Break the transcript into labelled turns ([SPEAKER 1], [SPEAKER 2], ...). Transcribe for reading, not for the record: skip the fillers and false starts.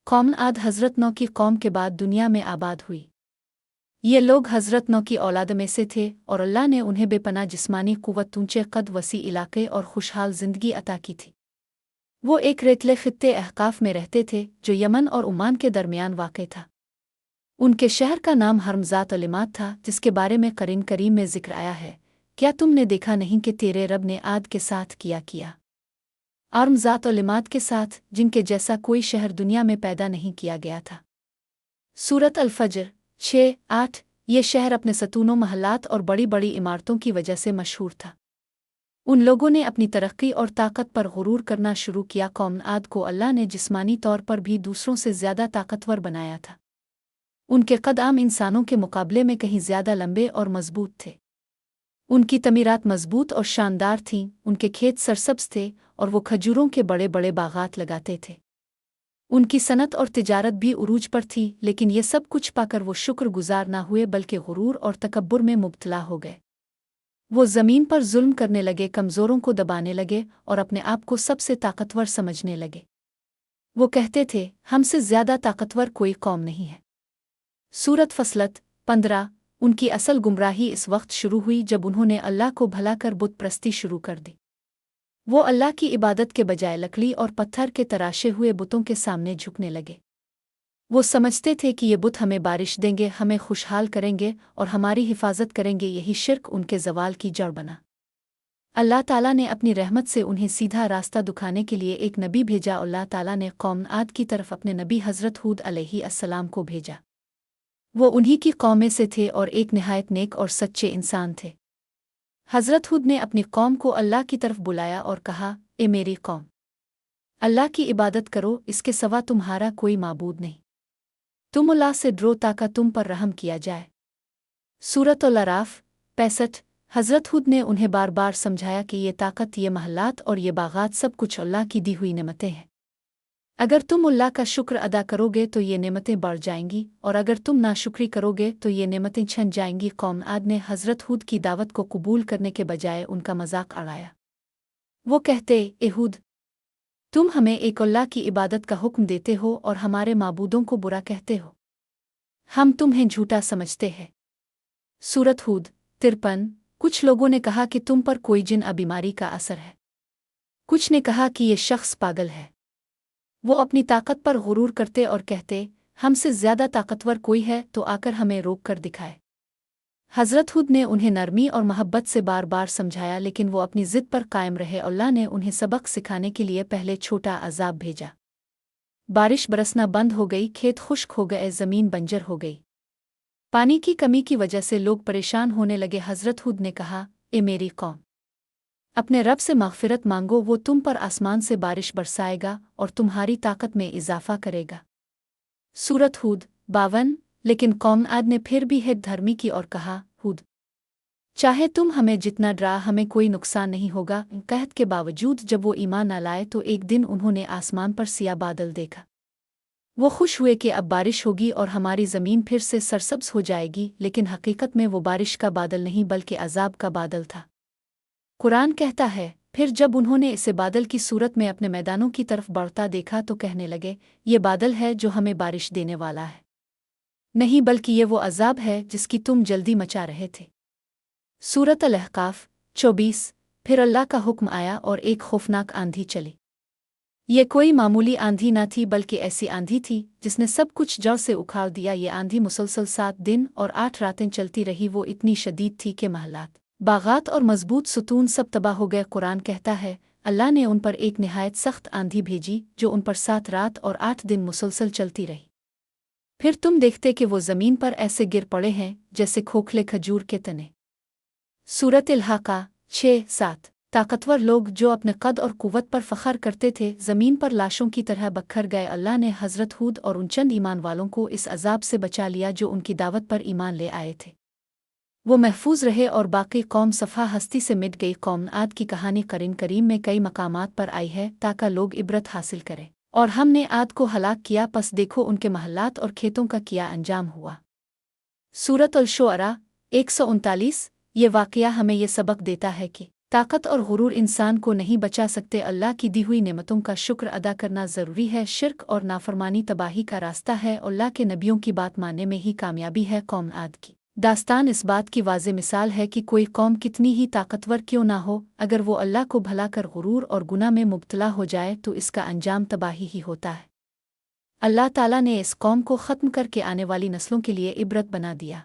[SPEAKER 1] कौम आद हज़रत नौ की कौम के बाद दुनिया में आबाद हुई। ये लोग हज़रत नौ की औलाद में से थे और अल्लाह ने उन्हें बेपनाह जिस्मानी क़ुव्वत, ऊंचे कद, वसी इलाके और खुशहाल ज़िंदगी अता की थी। वो एक रेतले ख़ित्ते अहकाफ़ में रहते थे जो यमन और ओमान के दरमियान वाक़ था। उनके शहर का नाम हरमज़ात लिमात था, जिसके बारे में कुरान करीम में ज़िक्र आया है, क्या तुमने देखा नहीं कि तेरे रब ने आद के साथ किया आरमज़ात और लिमात के साथ, जिनके जैसा कोई शहर दुनिया में पैदा नहीं किया गया था। सूरत अल-फज्र 6-8। ये शहर अपने सतूनों, महल्लात और बड़ी बड़ी इमारतों की वजह से मशहूर था। उन लोगों ने अपनी तरक्की और ताकत पर गुरूर करना शुरू किया। कौम आद को अल्लाह ने जिस्मानी तौर पर भी दूसरों से ज़्यादा ताकतवर बनाया था। उनके कद आम इंसानों के मुकाबले में कहीं ज़्यादा लंबे और मजबूत थे। उनकी तमीरात मजबूत और शानदार थीं, उनके खेत सरसब्ज थे और वो खजूरों के बड़े बड़े बागात लगाते थे। उनकी सनत और तिजारत भी उरूज पर थी, लेकिन ये सब कुछ पाकर वो शुक्रगुजार ना हुए बल्कि गुरूर और तकब्बुर में मुब्तला हो गए। वो ज़मीन पर जुल्म करने लगे, कमज़ोरों को दबाने लगे और अपने आप को सबसे ताकतवर समझने लगे। वो कहते थे, हमसे ज़्यादा ताकतवर कोई कौम नहीं है। सूरत फसलत 15। उनकी असल गुमराही इस वक्त शुरू हुई जब उन्होंने अल्लाह को भला कर बुत प्रस्ती शुरू कर दी। वो अल्लाह की इबादत के बजाय लकड़ी और पत्थर के तराशे हुए बुतों के सामने झुकने लगे। वो समझते थे कि ये बुत हमें बारिश देंगे, हमें खुशहाल करेंगे और हमारी हिफाजत करेंगे। यही शिर्क उनके ज़वाल की जड़ बना। अल्लाह ताला ने अपनी रहमत से उन्हें सीधा रास्ता दिखाने के लिए एक नबी भेजा। अल्लाह ताला ने कौम आद की तरफ अपने नबी हज़रत हूद अलैहिस्सलाम को भेजा। वो उन्हीं की कौम में से थे और एक निहायत नेक और सच्चे इंसान थे। हज़रत हूद ने अपनी कौम को अल्लाह की तरफ बुलाया और कहा, ए मेरी कौम, अल्लाह की इबादत करो, इसके सिवा तुम्हारा कोई माबूद नहीं। तुम अल्लाह से डरो ताकि तुम पर रहम किया जाए। सूरत अल-अराफ 65। हज़रत हूद ने उन्हें बार बार समझाया कि ये ताकत, ये महलात और ये बागात सब कुछ अल्लाह की दी हुई नेमतें हैं। अगर तुम अल्लाह का शुक्र अदा करोगे तो ये नेमतें बढ़ जाएंगी और अगर तुम नाशुक्री करोगे तो ये नेमतें छन जाएंगी। कौम आद ने हज़रत हूद की दावत को कबूल करने के बजाय उनका मजाक उड़ाया। वो कहते, ए हूद, तुम हमें एक अल्लाह की इबादत का हुक्म देते हो और हमारे माबूदों को बुरा कहते हो। हम तुम्हें झूठा समझते हैं। सूरत हूद 53। कुछ लोगों ने कहा कि तुम पर कोई जिन बीमारी का असर है। कुछ ने कहा कि ये शख्स पागल है। वो अपनी ताकत पर गुरूर करते और कहते, हमसे ज़्यादा ताकतवर कोई है तो आकर हमें रोक कर दिखाए। हज़रत हूद ने उन्हें नरमी और मोहब्बत से बार बार समझाया, लेकिन वो अपनी ज़िद पर कायम रहे। अल्लाह ने उन्हें सबक सिखाने के लिए पहले छोटा अज़ाब भेजा। बारिश बरसना बंद हो गई, खेत खुश्क हो गए, ज़मीन बंजर हो गई। पानी की कमी की वजह से लोग परेशान होने लगे। हज़रत हूद ने कहा, ए मेरी कौम, अपने रब से मग़फ़िरत मांगो, वो तुम पर आसमान से बारिश बरसाएगा और तुम्हारी ताकत में इजाफ़ा करेगा। सूरत हूद 52। लेकिन कौम आद ने फिर भी हिद धर्मी की और कहा, हूद, चाहे तुम हमें जितना डरा, हमें कोई नुकसान नहीं होगा। कहत के बावजूद जब वो ईमान न लाए तो एक दिन उन्होंने आसमान पर सिया बादल देखा। वो खुश हुए कि अब बारिश होगी और हमारी ज़मीन फिर से सरसब्ज हो जाएगी, लेकिन हकीकत में वो बारिश का बादल नहीं बल्कि अजाब का बादल था। कुरान कहता है, फिर जब उन्होंने इसे बादल की सूरत में अपने मैदानों की तरफ बढ़ता देखा तो कहने लगे, ये बादल है जो हमें बारिश देने वाला है। नहीं, बल्कि ये वो अजाब है जिसकी तुम जल्दी मचा रहे थे। सूरत अल-अहकाफ 24। फिर अल्लाह का हुक्म आया और एक खौफनाक आंधी चली। ये कोई मामूली आंधी न थी बल्कि ऐसी आंधी थी जिसने सब कुछ जड़ से उखाड़ दिया। ये आंधी मुसलसल 7 दिन और 8 रातें चलती रही। वो इतनी शदीद थी कि महलात, बागात और मजबूत सुतून सब तबाह हो गए। कुरान कहता है, अल्लाह ने उन पर एक निहायत सख्त आंधी भेजी जो उन पर 7 रात और 8 दिन मुसलसल चलती रही। फिर तुम देखते कि वो ज़मीन पर ऐसे गिर पड़े हैं जैसे खोखले खजूर के तने। सूरत अल-हाका 6-7। ताकतवर लोग जो अपने कद और कुव्वत पर फ़ख्र करते थे, ज़मीन पर लाशों की तरह बखर गए। अल्लाह ने हज़रत हूद और उन चंद ईमान वालों को इस अजाब से बचा लिया जो उनकी दावत पर ईमान ले आए थे। वो महफूज रहे और बाकी कौम सफ़ा हस्ती से मिट गई। कौम आद की कहानी कुरान करीम में कई मकामात पर आई है ताकि लोग इबरत हासिल करें। और हमने आद को हलाक किया, पस देखो उनके महल्लात और खेतों का क्या अंजाम हुआ। सूरत अल-शुअरा 139। ये वाक़या हमें ये सबक देता है कि طاقت اور غرور انسان کو نہیں بچا سکتے۔ اللہ کی دی ہوئی نعمتوں کا شکر ادا کرنا ضروری ہے۔ شرک اور نافرمانی تباہی کا راستہ ہے، اللہ کے نبیوں کی بات ماننے میں ہی کامیابی ہے۔ قوم عاد کی داستان اس بات کی واضح مثال ہے کہ کوئی قوم کتنی ہی طاقتور کیوں نہ ہو، اگر وہ اللہ کو بھلا کر غرور اور گناہ میں مبتلا ہو جائے تو اس کا انجام تباہی ہی ہوتا ہے۔ اللہ تعالیٰ نے اس قوم کو ختم کر کے آنے والی نسلوں کے لیے عبرت بنا دیا۔